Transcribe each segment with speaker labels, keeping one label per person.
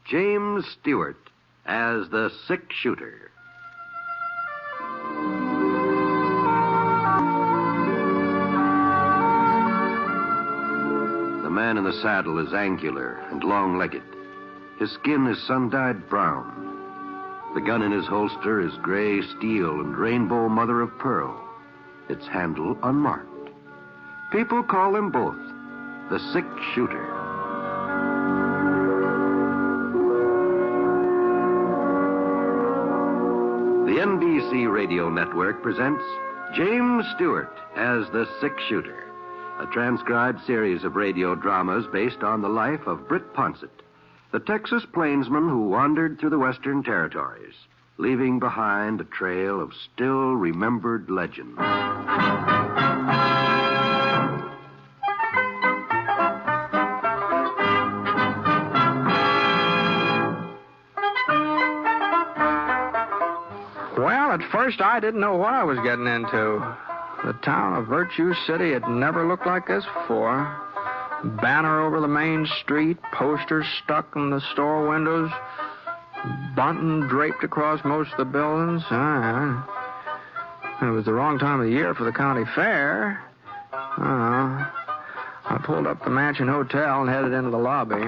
Speaker 1: James Stewart as the sick shooter. The man in the saddle is angular and long-legged. His skin is sun-dyed brown. The gun in his holster is gray steel and rainbow mother of pearl, its handle unmarked. People call him both the sick shooter. The NBC radio network presents James Stewart as the sick shooter, a transcribed series of radio dramas based on the life of Britt Ponset, the Texas plainsman who wandered through the Western Territories, leaving behind a trail of still remembered legends.
Speaker 2: Well, at first I didn't know what I was getting into. The town of Virtue City had never looked like this before. Banner over the main street, posters stuck in the store windows, bunting draped across most of the buildings. It was the wrong time of the year for the county fair. I pulled up the Mansion Hotel and headed into the lobby.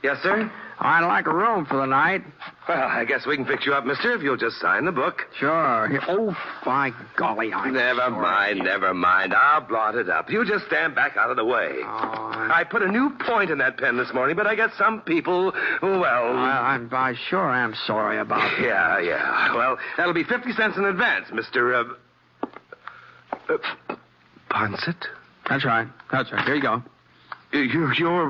Speaker 3: Yes, sir?
Speaker 2: I'd like a room for the night.
Speaker 3: Well, I guess we can fix you up, mister, if you'll just sign the book.
Speaker 2: Sure. Here. Oh, by golly,
Speaker 3: Never mind. I'll blot it up. You just stand back out of the way.
Speaker 2: Oh,
Speaker 3: I put a new point in that pen this morning, but I guess some people, well...
Speaker 2: I sure am sorry about that.
Speaker 3: Yeah. Well, that'll be 50 cents in advance, Mr. Ponset?
Speaker 2: That's right. Here you go.
Speaker 3: You're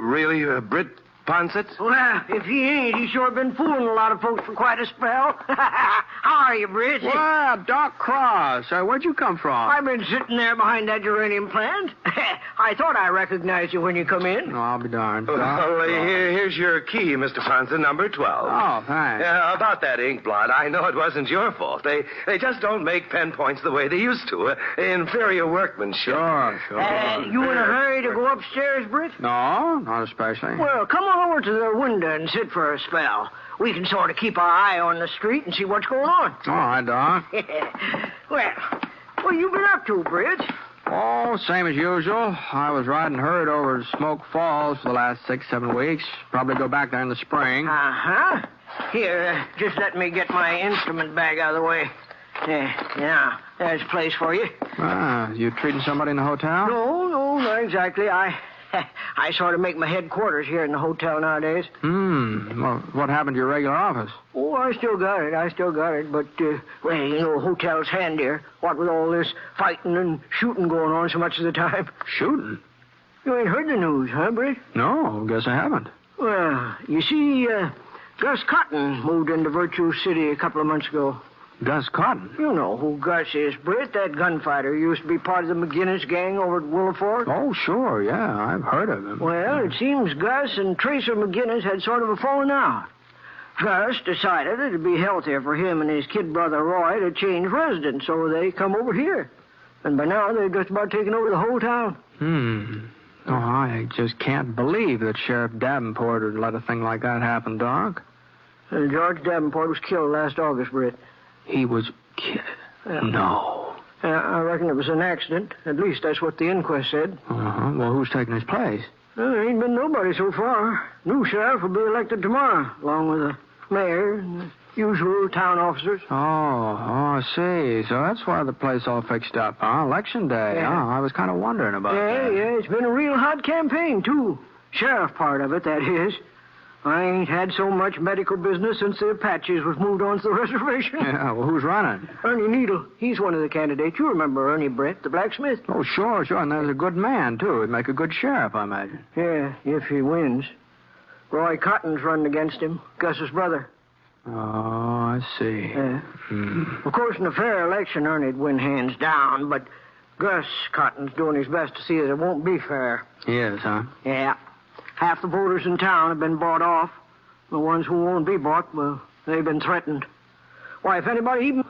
Speaker 3: really Britt Ponset?
Speaker 4: Well, if he ain't, he's sure been fooling a lot of folks for quite a spell. How are you, Britt?
Speaker 2: Well, Doc Cross. Where'd you come from?
Speaker 4: I've been sitting there behind that geranium plant. I thought I recognized you when you come in.
Speaker 2: Oh, I'll be darned.
Speaker 3: Well, here's your key, Mr. Ponset, number 12.
Speaker 2: Oh, thanks.
Speaker 3: About that ink blot, I know it wasn't your fault. They just don't make pen points the way they used to. Inferior workmanship.
Speaker 2: Sure.
Speaker 4: You in a hurry to go upstairs, Britt?
Speaker 2: No, not especially.
Speaker 4: Well, come on over to the window and sit for a spell. We can sort of keep our eye on the street and see what's going on.
Speaker 2: All right, Doc.
Speaker 4: What you been up to, Britt?
Speaker 2: Oh, same as usual. I was riding herd over to Smoke Falls for the last 6-7 weeks. Probably go back there in the spring.
Speaker 4: Uh-huh. Here, just let me get my instrument bag out of the way. Now, there's a place for you.
Speaker 2: You treating somebody in the hotel?
Speaker 4: No, not exactly. I sort of make my headquarters here in the hotel nowadays.
Speaker 2: Well, what happened to your regular office?
Speaker 4: Oh, I still got it. But, hotel's handier. What with all this fighting and shooting going on so much of the time.
Speaker 2: Shooting?
Speaker 4: You ain't heard the news, huh, Britt?
Speaker 2: No, guess I haven't.
Speaker 4: Well, you see, Gus Cotton moved into Virtue City a couple of months ago.
Speaker 2: Gus Cotton?
Speaker 4: You know who Gus is, Britt, that gunfighter who used to be part of the McGinnis gang over at Willow Fork.
Speaker 2: Oh, sure, yeah, I've heard of him.
Speaker 4: Well, it seems Gus and Tracer McGinnis had sort of a falling out. Gus decided it'd be healthier for him and his kid brother Roy to change residence, so they come over here. And by now, they've just about taken over the whole town.
Speaker 2: Oh, I just can't believe that Sheriff Davenport would let a thing like that happen, Doc.
Speaker 4: George Davenport was killed last August, Britt.
Speaker 2: He was killed? No.
Speaker 4: I reckon it was an accident. At least that's what the inquest said.
Speaker 2: Well, who's taking his place?
Speaker 4: Well, there ain't been nobody so far. New sheriff will be elected tomorrow, along with the mayor and the usual town officers.
Speaker 2: Oh, I see. So that's why the place all fixed up, huh? Election day,
Speaker 4: Yeah.
Speaker 2: huh? I was kind of wondering about that.
Speaker 4: Yeah, it's been a real hot campaign, too. Sheriff part of it, that is. I ain't had so much medical business since the Apaches was moved onto the reservation.
Speaker 2: Yeah, well, who's running?
Speaker 4: Ernie Needle. He's one of the candidates. You remember Ernie, Britt, the blacksmith?
Speaker 2: Oh, sure. And there's a good man, too. He'd make a good sheriff, I imagine.
Speaker 4: Yeah, if he wins. Roy Cotton's running against him, Gus's brother.
Speaker 2: Oh, I see.
Speaker 4: Yeah. Of course, in a fair election, Ernie'd win hands down, but Gus Cotton's doing his best to see that it won't be fair.
Speaker 2: He is, huh?
Speaker 4: Yeah. Half the voters in town have been bought off. The ones who won't be bought, well, they've been threatened. Why, if anybody even...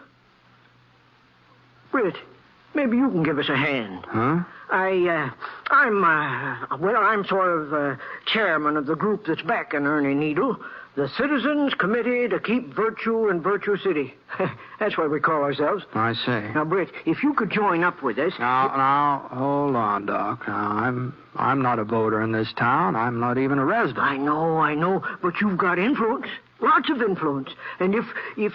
Speaker 4: Britt, maybe you can give us a hand.
Speaker 2: Huh?
Speaker 4: I'm sort of chairman of the group that's backing Ernie Needle, the Citizens Committee to Keep Virtue in Virtue City. That's what we call ourselves.
Speaker 2: I see.
Speaker 4: Now, Britt, if you could join up with us...
Speaker 2: Now, hold on, Doc. Now, I'm not a voter in this town. I'm not even a resident.
Speaker 4: I know, but you've got influence. Lots of influence. And if you...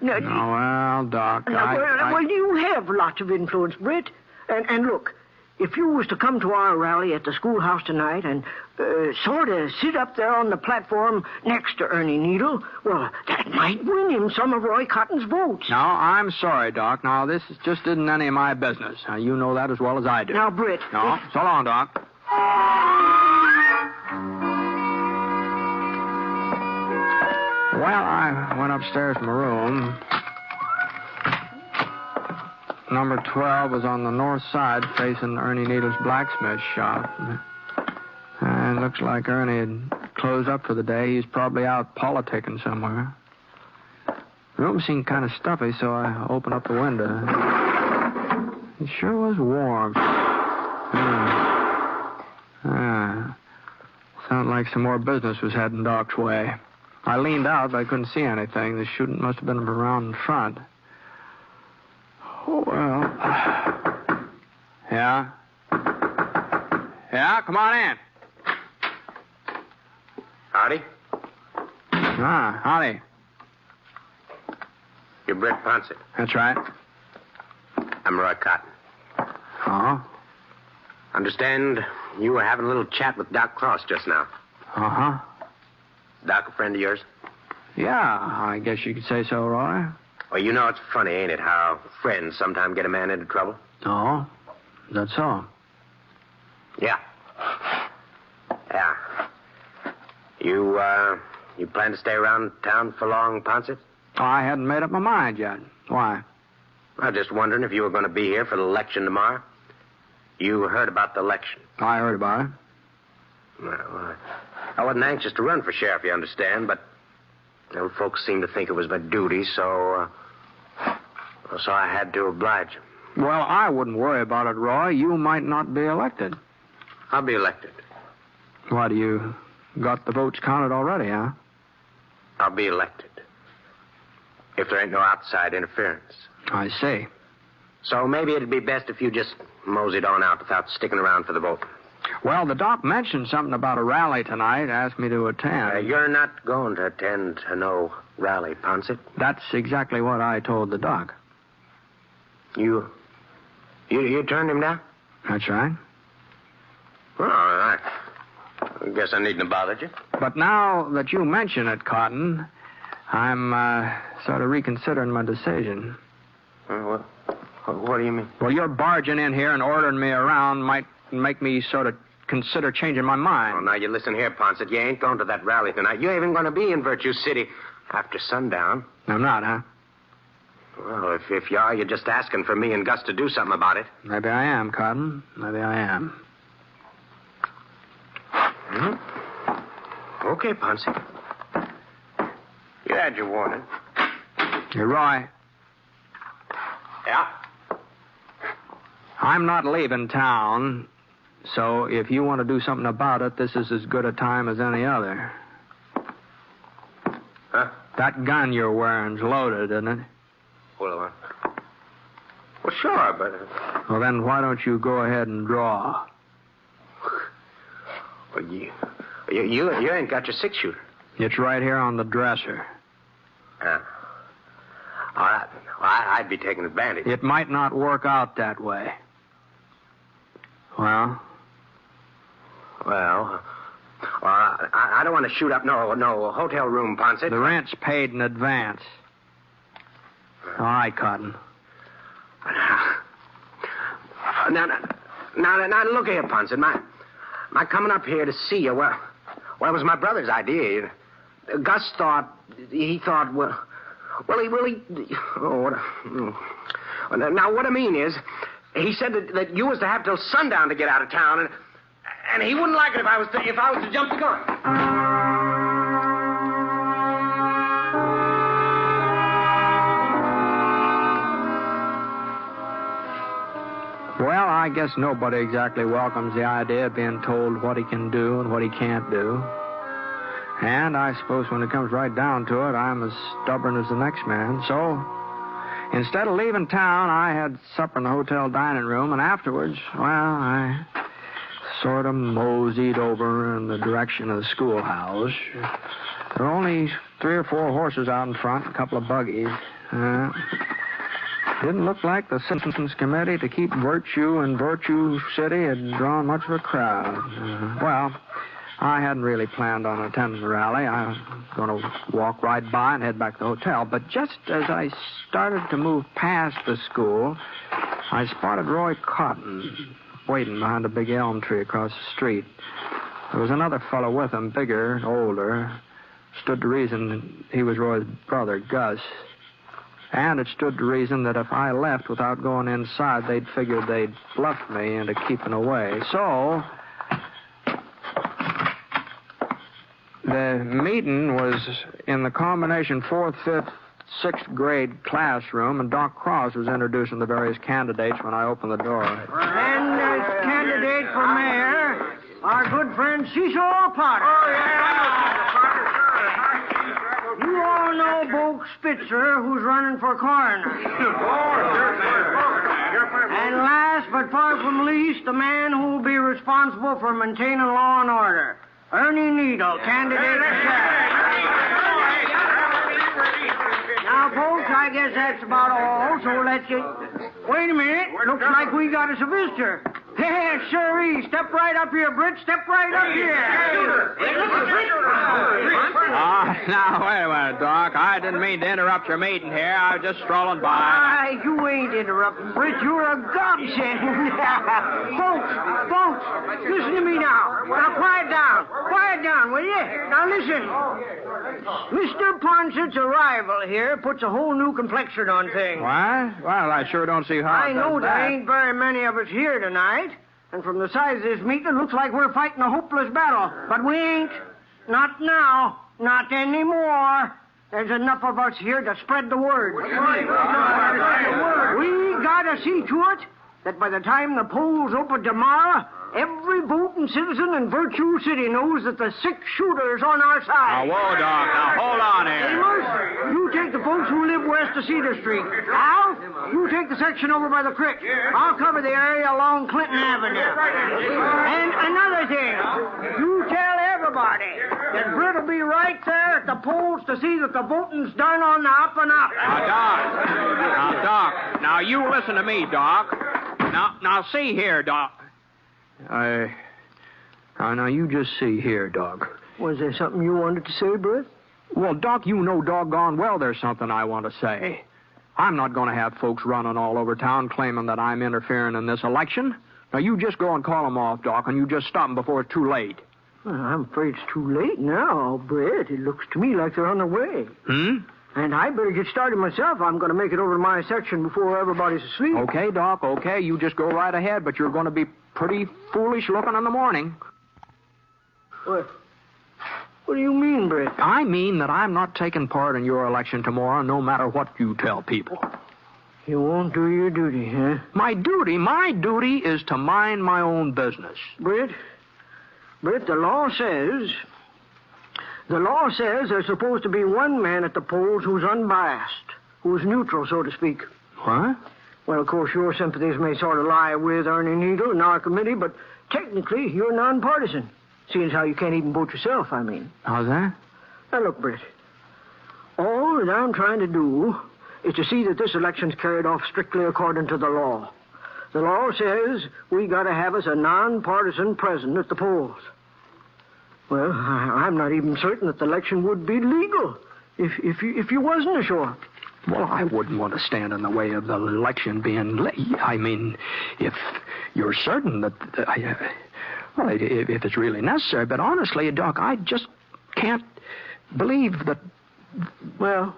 Speaker 2: Well, Doc,
Speaker 4: Well, you have lots of influence, Britt. And look, if you was to come to our rally at the schoolhouse tonight and sort of sit up there on the platform next to Ernie Needle, well, that might win him some of Roy Cotton's votes.
Speaker 2: No, I'm sorry, Doc. Now, this just isn't any of my business. Now, you know that as well as I do.
Speaker 4: Now, Britt...
Speaker 2: No, so long, Doc. Well, I went upstairs to my room. Number 12 was on the north side facing Ernie Needle's blacksmith shop. And it looks like Ernie had closed up for the day. He's probably out politicking somewhere. The room seemed kind of stuffy, so I opened up the window. It sure was warm. Sounded like some more business was heading Doc's way. I leaned out, but I couldn't see anything. The shooting must have been around in front. Oh, well. Yeah? Yeah, come on in.
Speaker 3: Howdy.
Speaker 2: Howdy.
Speaker 3: You're Britt Ponset.
Speaker 2: That's right.
Speaker 3: I'm Roy Cotton.
Speaker 2: Oh?
Speaker 3: Understand you were having a little chat with Doc Cross just now.
Speaker 2: Uh-huh.
Speaker 3: Doc a friend of yours?
Speaker 2: Yeah, I guess you could say so, Roy.
Speaker 3: Well, you know it's funny, ain't it, how friends sometimes get a man into trouble?
Speaker 2: Oh? That's all.
Speaker 3: Yeah. Yeah. You plan to stay around town for long, Ponset?
Speaker 2: I hadn't made up my mind yet. Why?
Speaker 3: I was just wondering if you were going to be here for the election tomorrow. You heard about the election?
Speaker 2: I heard about it.
Speaker 3: Well, I wasn't anxious to run for sheriff, you understand, but folks seemed to think it was my duty, so I had to oblige.
Speaker 2: Well, I wouldn't worry about it, Roy. You might not be elected.
Speaker 3: I'll be elected.
Speaker 2: What, you got the votes counted already, huh?
Speaker 3: I'll be elected. If there ain't no outside interference.
Speaker 2: I see.
Speaker 3: So maybe it'd be best if you just moseyed on out without sticking around for the vote.
Speaker 2: Well, the doc mentioned something about a rally tonight, asked me to attend.
Speaker 3: You're not going to attend to no rally, Ponset.
Speaker 2: That's exactly what I told the doc.
Speaker 3: You turned him down?
Speaker 2: That's right.
Speaker 3: Well, I guess I needn't have bothered you.
Speaker 2: But now that you mention it, Cotton, I'm sort of reconsidering my decision.
Speaker 3: What do you mean?
Speaker 2: Well, your barging in here and ordering me around might make me sort of consider changing my mind.
Speaker 3: Oh, now you listen here, Ponset. You ain't going to that rally tonight. You ain't even going to be in Virtue City after sundown.
Speaker 2: I'm not, huh?
Speaker 3: Well, if you are, you're just asking for me and Gus to do something about it.
Speaker 2: Maybe I am, Cotton. Maybe I am.
Speaker 3: Okay, Ponset. You had your warning.
Speaker 2: You're Roy.
Speaker 3: Yeah?
Speaker 2: I'm not leaving town, so if you want to do something about it, this is as good a time as any other.
Speaker 3: Huh?
Speaker 2: That gun you're wearing's loaded, isn't it?
Speaker 3: Well, sure, but...
Speaker 2: Well, then why don't you go ahead and draw?
Speaker 3: Well, you ain't got your six-shooter.
Speaker 2: It's right here on the dresser.
Speaker 3: All right. Well, I'd be taking advantage.
Speaker 2: It might not work out that way. Well?
Speaker 3: Well, I don't want to shoot up no hotel room, Ponset.
Speaker 2: The rent's paid in advance. All right, Cotton.
Speaker 3: Now, look here, Ponset. My coming up here to see you, well, it was my brother's idea. Gus thought, now, what I mean is, he said that you was to have till sundown to get out of town, and he wouldn't like it if I was to jump the gun.
Speaker 2: Well, I guess nobody exactly welcomes the idea of being told what he can do and what he can't do. And I suppose when it comes right down to it, I'm as stubborn as the next man. So, instead of leaving town, I had supper in the hotel dining room, and afterwards, well, I sort of moseyed over in the direction of the schoolhouse. There were only 3 or 4 horses out in front, a couple of buggies. Didn't look like the Citizens Committee to keep virtue in Virtue City had drawn much of a crowd. Well, I hadn't really planned on attending the rally. I was going to walk right by and head back to the hotel. But just as I started to move past the school, I spotted Roy Cotton waiting behind a big elm tree across the street. There was another fellow with him, bigger, older. Stood to reason he was Roy's brother, Gus. And it stood to reason that if I left without going inside, they'd figured they'd bluffed me into keeping away. So, the meeting was in the combination 4th, 5th, 6th grade classroom, and Doc Cross was introducing the various candidates when I opened the door.
Speaker 4: And as candidate for mayor, our good friend Cecil Potter. Oh, yeah. You all know Bo Spitzer, who's running for coroner. And last but far from least, the man who will be responsible for maintaining law and order, Ernie Needle, candidate for sheriff. Now, folks, I guess that's about all, so let's get... Wait a minute. Looks like we got us a visitor. Hey, sirree. Step right up here, Britt. Step right up here.
Speaker 2: Now, wait a minute, Doc. I didn't mean to interrupt your meeting here. I was just strolling by.
Speaker 4: Why, you ain't interrupting, Britt. You're a godsend. Folks, listen to me now. Now, quiet down. Quiet down, will you? Now, listen. Mr. Ponset's arrival here puts a whole new complexion on things.
Speaker 2: What? Well, I sure don't see how
Speaker 4: I know there ain't very many of us here tonight, and from the size of this meeting, it looks like we're fighting a hopeless battle. But we ain't. Not now. Not anymore. There's enough of us here to spread the word. We gotta see to it that by the time the polls open tomorrow, every voting citizen in Virtue City knows that the 6-shooter is on our side.
Speaker 2: Now, whoa, Doc. Now, hold on here.
Speaker 4: Amos, you take the folks who live west of Cedar Street. Al, you take the section over by the creek. I'll cover the area along Clinton Avenue. And another thing, you tell everybody that Britt will be right there at the polls to see that the voting's done on the up and up.
Speaker 2: Now, Doc. Now, you listen to me, Doc. Now, see here, Doc. Now, you just see here, Doc.
Speaker 4: Was there something you wanted to say, Britt?
Speaker 2: Well, Doc, you know doggone well there's something I want to say. I'm not going to have folks running all over town claiming that I'm interfering in this election. Now, you just go and call them off, Doc, and you just stop them before it's too late.
Speaker 4: Well, I'm afraid it's too late now, Britt. It looks to me like they're on their way. And I better get started myself. I'm going to make it over to my section before everybody's asleep.
Speaker 2: Okay, Doc, okay. You just go right ahead, but you're going to be pretty foolish looking in the morning.
Speaker 4: What do you mean, Britt?
Speaker 2: I mean that I'm not taking part in your election tomorrow, no matter what you tell people.
Speaker 4: You won't do your duty, huh?
Speaker 2: My duty is to mind my own business.
Speaker 4: Britt, the law says there's supposed to be one man at the polls who's unbiased, who's neutral, so to speak.
Speaker 2: What?
Speaker 4: Well, of course, your sympathies may sort of lie with Ernie Needle and our committee, but technically, you're nonpartisan. Seeing as how you can't even vote yourself, I mean.
Speaker 2: How's that?
Speaker 4: Now, look, Britt. All that I'm trying to do is to see that this election's carried off strictly according to the law. The law says we got to have us a nonpartisan president at the polls. Well, I'm not even certain that the election would be legal if you wasn't sure.
Speaker 2: Well, I wouldn't want to stand in the way of the election being I mean, if you're certain that... if it's really necessary. But honestly, Doc, I just can't believe that...
Speaker 4: Well,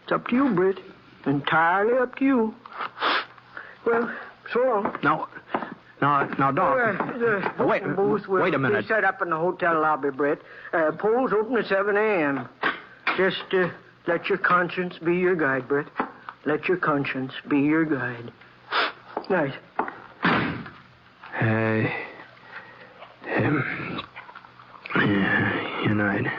Speaker 4: it's up to you, Britt. Entirely up to you. Well, so long.
Speaker 2: Now, Doc... wait a minute.
Speaker 4: Be set up in the hotel lobby, Britt. Polls open at 7 a.m. Just let your conscience be your guide, Britt. Let your conscience be your guide. Night.
Speaker 2: United.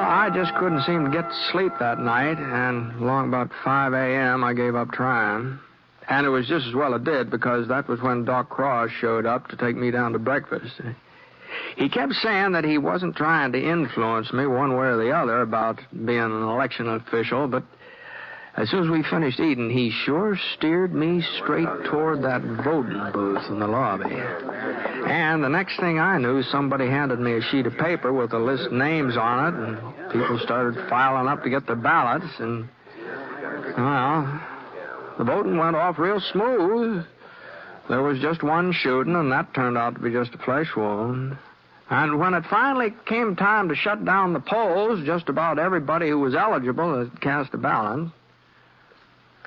Speaker 2: I just couldn't seem to get to sleep that night, and along about 5 a.m. I gave up trying. And it was just as well it did, because that was when Doc Cross showed up to take me down to breakfast. He kept saying that he wasn't trying to influence me one way or the other about being an election official, but as soon as we finished eating, he sure steered me straight toward that voting booth in the lobby. And the next thing I knew, somebody handed me a sheet of paper with a list of names on it, and people started filing up to get their ballots, and, well, the voting went off real smooth. There was just one shooting, and that turned out to be just a flesh wound. And when it finally came time to shut down the polls, just about everybody who was eligible had cast a ballot.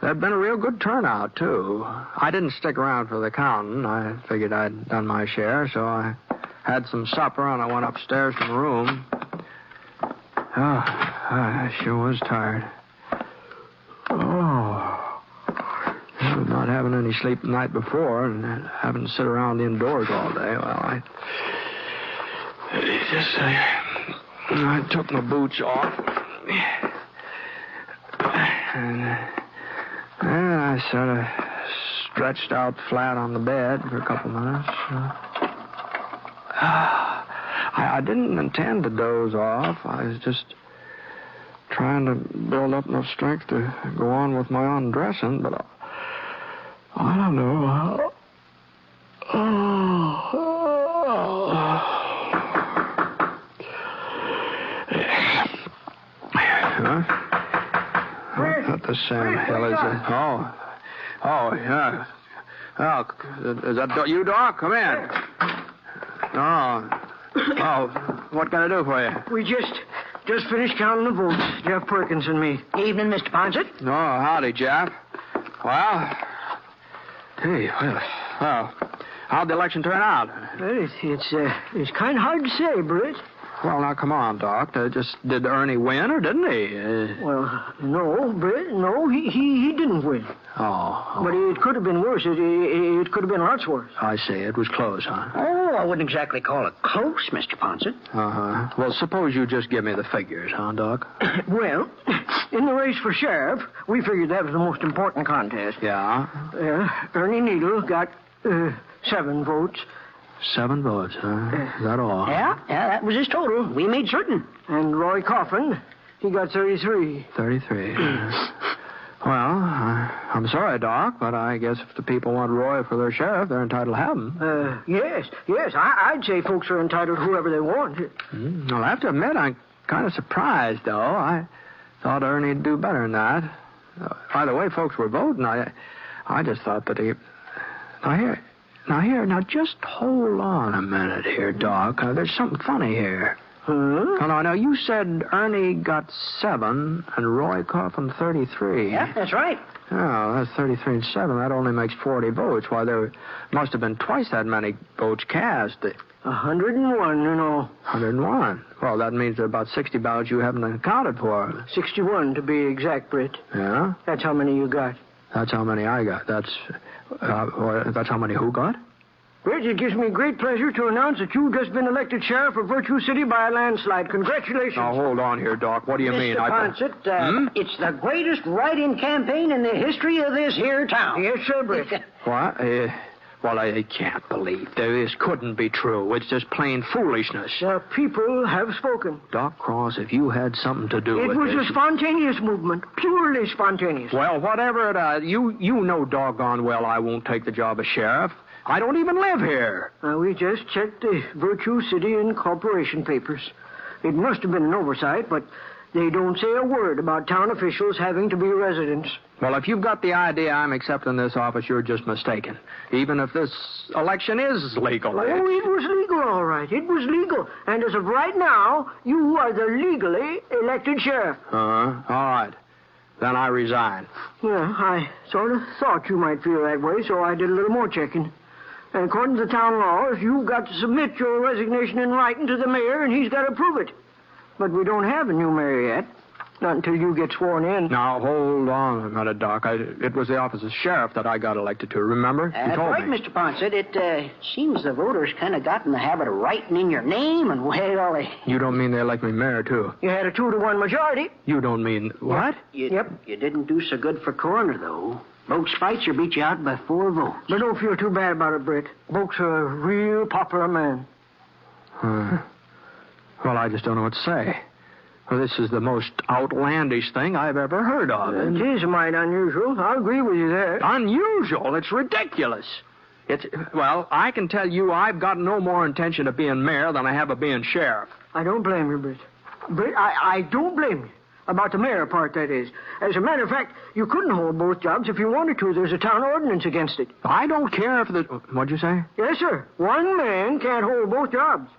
Speaker 2: There'd been a real good turnout, too. I didn't stick around for the counting. I figured I'd done my share, so I had some supper, and I went upstairs to my room. Oh, I sure was tired. Not having any sleep the night before and having to sit around indoors all day, well, I took my boots off. And I sort of stretched out flat on the bed for a couple minutes. I didn't intend to doze off. I was just trying to build up enough strength to go on with my undressing, but I don't know. What the Sam hell is it? Oh, yeah. Oh, is that you, Doc? Come in. Oh, what can I do for you?
Speaker 4: We just finished counting the votes, Jeff Perkins and me. Evening, Mr. Ponset.
Speaker 2: Oh, howdy, Jeff. Well, how'd the election turn out?
Speaker 4: It's kind of hard to say, Britt.
Speaker 2: Well, now, come on, Doc. Did Ernie win, or didn't he?
Speaker 4: Well, no, Britt, no, he didn't win.
Speaker 2: Oh.
Speaker 4: But it could have been worse. It could have been lots worse.
Speaker 2: I see. It was close, huh?
Speaker 5: Oh, I wouldn't exactly call it close, Mr. Ponset.
Speaker 2: Uh-huh. Well, suppose you just give me the figures, huh, Doc?
Speaker 4: Well, in the race for sheriff, we figured that was the most important contest.
Speaker 2: Yeah?
Speaker 4: Ernie Needle got 7 votes.
Speaker 2: 7 votes, huh? Is that all?
Speaker 5: Yeah, that was his total. We made certain.
Speaker 4: And Roy Coffin, he got 33.
Speaker 2: 33. Well, I'm sorry, Doc, but I guess if the people want Roy for their sheriff, they're entitled to have him.
Speaker 4: Yes. I'd say folks are entitled to whoever they want.
Speaker 2: Well, I have to admit, I'm kind of surprised, though. I thought Ernie'd do better than that. By the way folks were voting, I just thought that he... Now, just hold on a minute here, Doc. There's something funny here.
Speaker 4: Huh?
Speaker 2: Now, you said Ernie got 7 and Roy Coffin 33.
Speaker 5: Yeah, that's right.
Speaker 2: Oh, that's 33 and 7. That only makes 40 votes. Why, there must have been twice that many votes cast.
Speaker 4: 101, you know.
Speaker 2: 101. Well, that means there are about 60 ballots you haven't accounted for.
Speaker 4: 61, to be exact, Britt.
Speaker 2: Yeah?
Speaker 4: That's how many you got.
Speaker 2: That's how many I got. That's how many who got?
Speaker 4: Britt, it gives me great pleasure to announce that you've just been elected sheriff of Virtue City by a landslide. Congratulations.
Speaker 2: Now, hold on here, Doc. What do you mean?
Speaker 5: Mr. Ponset, it's the greatest write-in campaign in the history of this here town.
Speaker 4: Yes, sir, Britt.
Speaker 2: What? Well, I can't believe this couldn't be true. It's just plain foolishness.
Speaker 4: The people have spoken.
Speaker 2: Doc Cross, if you had something to do with
Speaker 4: it was
Speaker 2: this...
Speaker 4: a spontaneous movement, purely spontaneous.
Speaker 2: Well, whatever it is, you know doggone well I won't take the job of sheriff. I don't even live here.
Speaker 4: We just checked the Virtue City and Corporation papers. It must have been an oversight, but they don't say a word about town officials having to be residents.
Speaker 2: Well, if you've got the idea I'm accepting this office, you're just mistaken. Even if this election is legal.
Speaker 4: Oh, it was legal, all right. It was legal. And as of right now, you are the legally elected sheriff.
Speaker 2: All right. Then I resign.
Speaker 4: Yeah, I sort of thought you might feel that way, so I did a little more checking. And according to the town laws, you've got to submit your resignation in writing to the mayor, and he's got to prove it. But we don't have a new mayor yet. Not until you get sworn in.
Speaker 2: Now, hold on a minute, Doc. It was the office of sheriff that I got elected to, remember? You told
Speaker 5: right,
Speaker 2: me.
Speaker 5: Mr. Ponset. It seems the voters kind of got in the habit of writing in your name, and well, they...
Speaker 2: You don't mean they elect me mayor, too?
Speaker 4: You had a 2-to-1 majority.
Speaker 2: You don't mean... What?
Speaker 5: Yep. You didn't do so good for coroner, though. Bogue Spitzer beat you out by 4 votes.
Speaker 4: But don't feel too bad about it, Britt. Bogue's a real popular man.
Speaker 2: Well, I just don't know what to say. Well, this is the most outlandish thing I've ever heard of.
Speaker 4: It is mighty unusual. I'll agree with you there.
Speaker 2: Unusual? It's ridiculous. Well, I can tell you I've got no more intention of being mayor than I have of being sheriff.
Speaker 4: I don't blame you, Britt. Britt, I don't blame you. About the mayor part, that is. As a matter of fact, you couldn't hold both jobs if you wanted to. There's a town ordinance against it.
Speaker 2: I don't care if the... What'd you say?
Speaker 4: Yes, sir. One man can't hold both jobs.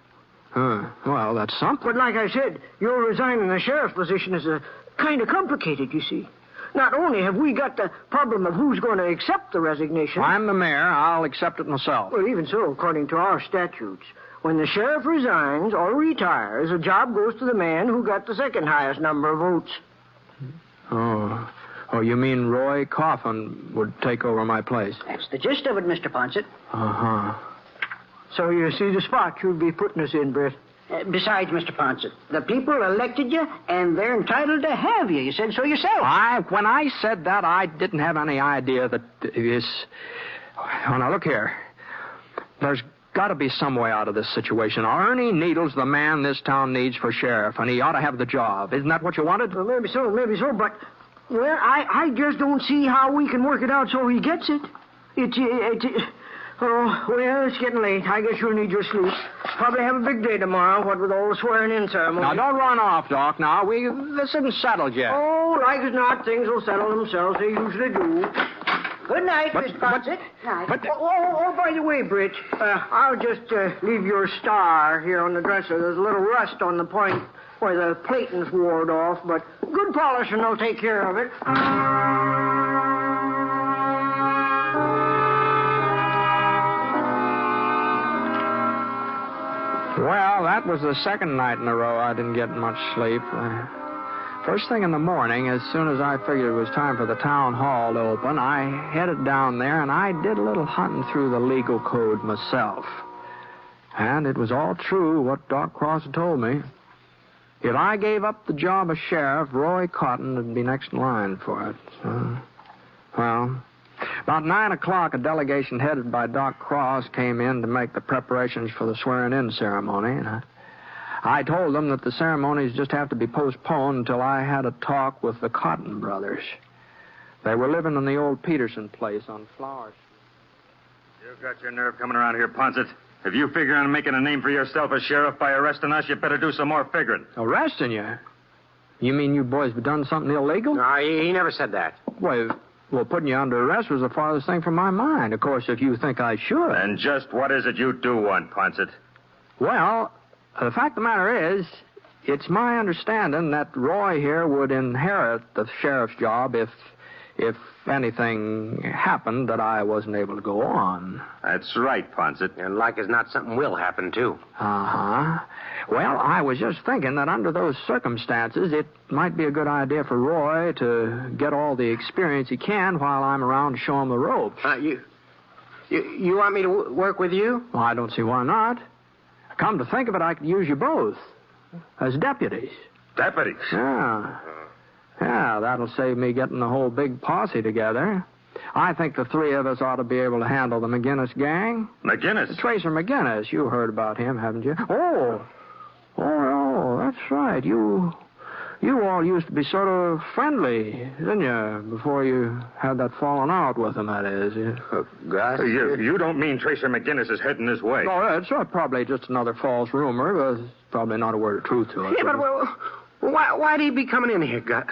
Speaker 2: Well, that's something.
Speaker 4: But like I said, your resigning the sheriff's position is kind of complicated, you see. Not only have we got the problem of who's going to accept the resignation...
Speaker 2: I'm the mayor. I'll accept it myself.
Speaker 4: Well, even so, according to our statutes, when the sheriff resigns or retires, the job goes to the man who got the second highest number of votes.
Speaker 2: Oh, you mean Roy Coffin would take over my place?
Speaker 5: That's the gist of it, Mr. Ponset.
Speaker 2: Uh-huh.
Speaker 4: So you see the spot you'd be putting us in, Britt.
Speaker 5: Besides, Mr. Ponset, the people elected you, and they're entitled to have you. You said so yourself.
Speaker 2: When I said that, I didn't have any idea that this... Oh, now, look here. There's got to be some way out of this situation. Ernie Needle's the man this town needs for sheriff, and he ought to have the job. Isn't that what you wanted?
Speaker 4: Well, maybe so, but... Well, I just don't see how we can work it out so he gets it. Oh, well, it's getting late. I guess you'll need your sleep. Probably have a big day tomorrow, what with all the swearing-in ceremony.
Speaker 2: Now, don't run off, Doc. Now, this isn't settled yet.
Speaker 4: Oh, like as not, things will settle themselves. They usually do.
Speaker 5: Good night, Mr. Ponset.
Speaker 4: Oh, by the way, Britt, I'll just leave your star here on the dresser. There's a little rust on the point where the plating's wore off, but good polish and they'll take care of it.
Speaker 2: Well, that was the second night in a row I didn't get much sleep. First thing in the morning, as soon as I figured it was time for the town hall to open, I headed down there and I did a little hunting through the legal code myself. And it was all true what Doc Cross had told me. If I gave up the job of sheriff, Roy Cotton would be next in line for it. So, well, about 9 o'clock, a delegation headed by Doc Cross came in to make the preparations for the swearing-in ceremony. And I told them that the ceremonies just have to be postponed until I had a talk with the Cotton brothers. They were living in the old Peterson place on Flower Street.
Speaker 6: You've got your nerve coming around here, Ponset. If you figure on making a name for yourself as sheriff by arresting us, you better do some more figuring.
Speaker 2: Arresting you? You mean you boys have done something illegal?
Speaker 3: No, he never said that.
Speaker 2: Well, putting you under arrest was the farthest thing from my mind. Of course, if you think I should.
Speaker 6: And just what is it you do want, Ponset?
Speaker 2: Well, the fact of the matter is, it's my understanding that Roy here would inherit the sheriff's job if anything happened that I wasn't able to go on.
Speaker 6: That's right, Ponset.
Speaker 3: And like as not, something will happen, too.
Speaker 2: Uh-huh. Well, I was just thinking that under those circumstances, it might be a good idea for Roy to get all the experience he can while I'm around to show him the ropes.
Speaker 3: You want me to work with you?
Speaker 2: Well, I don't see why not. Come to think of it, I could use you both as deputies.
Speaker 6: Deputies?
Speaker 2: Yeah, that'll save me getting the whole big posse together. I think the three of us ought to be able to handle the McGinnis gang.
Speaker 6: McGinnis?
Speaker 2: Tracer McGinnis. You heard about him, haven't you? Oh, that's right. You all used to be sort of friendly, didn't you, before you had that falling out with him, that is.
Speaker 6: You don't mean Tracer McGinnis is heading this way?
Speaker 2: No, it's probably just another false rumor. There's probably not a word of truth to it.
Speaker 3: Yeah, but why'd he be coming in here, Gut?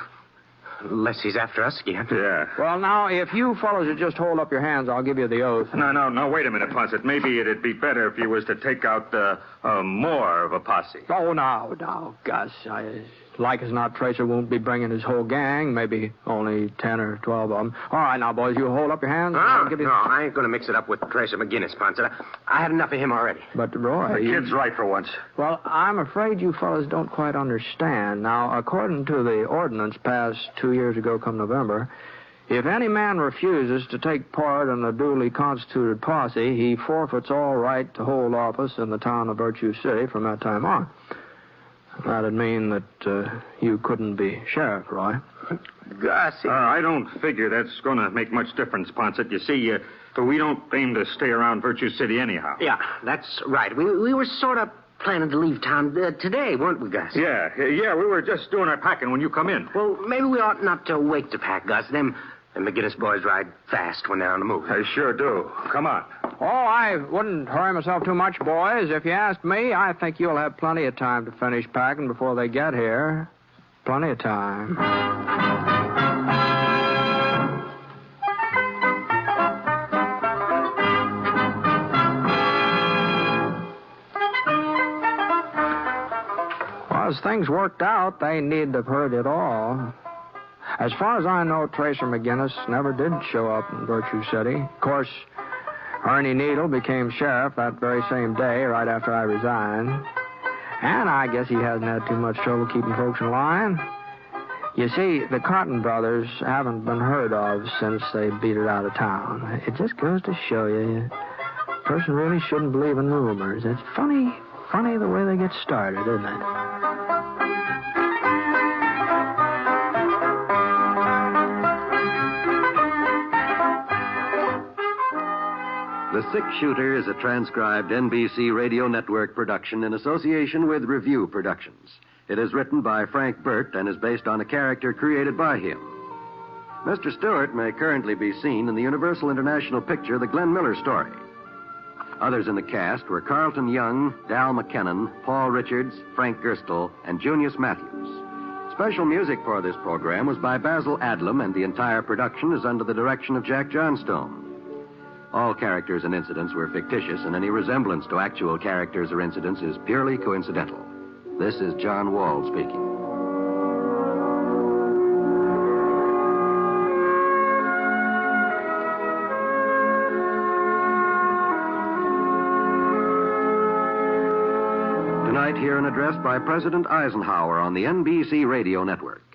Speaker 3: Unless he's after us again.
Speaker 6: Yeah.
Speaker 2: Well, now, if you fellows would just hold up your hands, I'll give you the oath.
Speaker 6: No, wait a minute, Ponset. Maybe it'd be better if you was to take out more of a posse.
Speaker 2: Oh, now, Gus. Like as not, Tracer won't be bringing his whole gang. Maybe only 10 or 12 of them. All right, now, boys, you hold up your hands.
Speaker 3: I ain't going to mix it up with Tracer McGinnis, Ponset. I had enough of him already.
Speaker 2: But, Roy...
Speaker 6: The kid's right for once.
Speaker 2: Well, I'm afraid you fellas don't quite understand. Now, according to the ordinance passed 2 years ago come November, if any man refuses to take part in a duly constituted posse, he forfeits all right to hold office in the town of Virtue City from that time on. That'd mean that you couldn't be sheriff, Roy.
Speaker 3: Gus,
Speaker 6: I don't figure that's going to make much difference, Ponset. You see, we don't aim to stay around Virtue City anyhow.
Speaker 3: Yeah, that's right. We were sort of planning to leave town today, weren't we, Gus?
Speaker 6: Yeah, we were just doing our packing when you come in.
Speaker 3: Well, maybe we ought not to wait to pack, Gus. Them McGinnis boys ride fast when they're on the move.
Speaker 6: They sure do. Come on.
Speaker 2: Oh, I wouldn't hurry myself too much, boys. If you ask me, I think you'll have plenty of time to finish packing before they get here. Plenty of time. Well, as things worked out, they needn't have heard it all. As far as I know, Tracer McGinnis never did show up in Virtue City. Of course, Ernie Needle became sheriff that very same day, right after I resigned. And I guess he hasn't had too much trouble keeping folks in line. You see, the Cotton brothers haven't been heard of since they beat it out of town. It just goes to show you, a person really shouldn't believe in rumors. It's funny the way they get started, isn't it?
Speaker 1: The Six Shooter is a transcribed NBC Radio Network production in association with Review Productions. It is written by Frank Burt and is based on a character created by him. Mr. Stewart may currently be seen in the Universal International picture The Glenn Miller Story. Others in the cast were Carlton Young, Dal McKennon, Paul Richards, Frank Gerstle, and Junius Matthews. Special music for this program was by Basil Adlam, and the entire production is under the direction of Jack Johnstone. All characters and incidents were fictitious, and any resemblance to actual characters or incidents is purely coincidental. This is John Wall speaking. Tonight, hear an address by President Eisenhower on the NBC Radio Network.